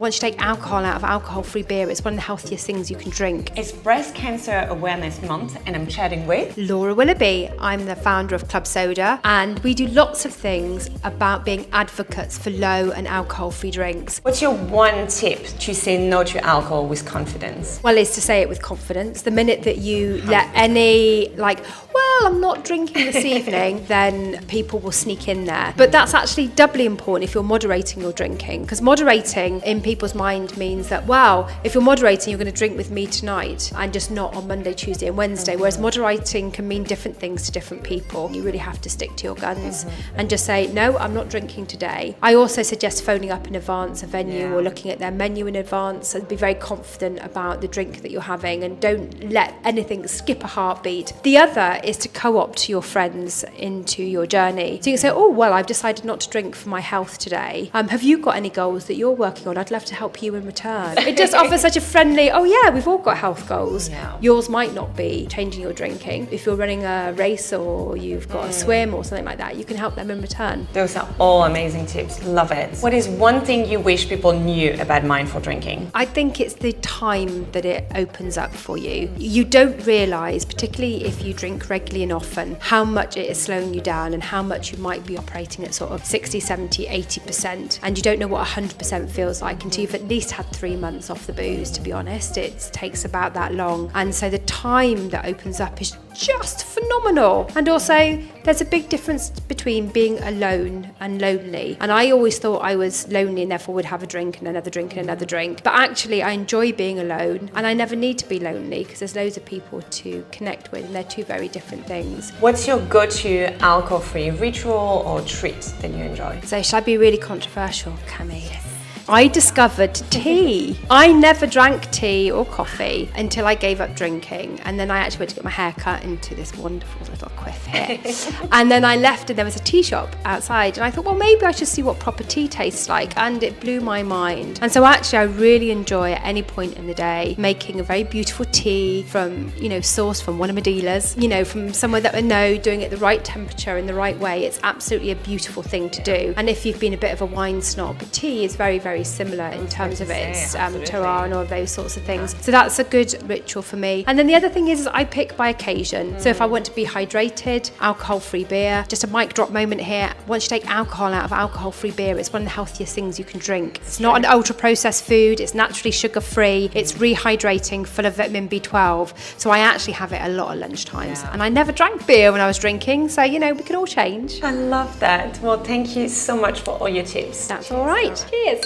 once you take alcohol out of alcohol-free beer, it's one of the healthiest things you can drink. It's Breast Cancer Awareness Month and I'm chatting with Laura Willoughby. I'm the founder of Club Soda, and we do lots of things about being advocates for low and alcohol-free drinks. What's your one tip to say no to alcohol with confidence? Well, it's to say it with confidence. The minute that you let any, I'm not drinking this evening, then people will sneak in there. But that's actually doubly important if you're moderating your drinking, because moderating in people's mind means that, if you're moderating, you're going to drink with me tonight and just not on Monday, Tuesday and Wednesday. Whereas moderating can mean different things to different people. You really have to stick to your guns and just say, no, I'm not drinking today. I also suggest phoning up in advance a venue or looking at their menu in advance and be very confident about the drink that you're having, and don't let anything skip a heartbeat. The other is to co-opt your friends into your journey. So you can say, I've decided not to drink for my health today. Have you got any goals that you're working on? I'd love to help you in return. It just offers such a friendly, we've all got health goals. Yeah. Yours might not be changing your drinking. If you're running a race or you've got a swim or something like that, you can help them in return. Those are all amazing tips. Love it. What is one thing you wish people knew about mindful drinking? I think it's the time that it opens up for you. You don't realise, particularly if you drink regularly and often, how much it is slowing you down and how much you might be operating at sort of 60, 70, 80%. And you don't know what 100% feels like until you've at least had 3 months off the booze, to be honest. It takes about that long. And so the time that opens up is just phenomenal. And also, there's a big difference between being alone and lonely. And I always thought I was lonely and therefore would have a drink and another drink and another drink. But actually, I enjoy being alone, and I never need to be lonely because there's loads of people to connect with, and they're two very different things. What's your go-to alcohol-free ritual or treat that you enjoy? So shall I be really controversial, Camille? Yes. I discovered tea. I never drank tea or coffee until I gave up drinking. And then I actually went to get my hair cut into this wonderful little quiff here. And then I left and there was a tea shop outside. And I thought, maybe I should see what proper tea tastes like. And it blew my mind. And so actually I really enjoy at any point in the day making a very beautiful tea from, sourced from one of my dealers, from somewhere that I know, doing it the right temperature in the right way. It's absolutely a beautiful thing to do. And if you've been a bit of a wine snob, tea is very, very similar in terms of its terroir and all those sorts of things. So that's a good ritual for me. And then the other thing is I pick by occasion. So if I want to be hydrated, alcohol-free beer. Just a mic drop moment here. Once you take alcohol out of alcohol-free beer, it's one of the healthiest things you can drink. It's not an ultra-processed food. It's naturally sugar-free. It's rehydrating, full of vitamin B12. So I actually have it a lot at lunchtimes. And I never drank beer when I was drinking. So, we can all change. I love that. Well, thank you so much for all your tips. That's all right. Cheers.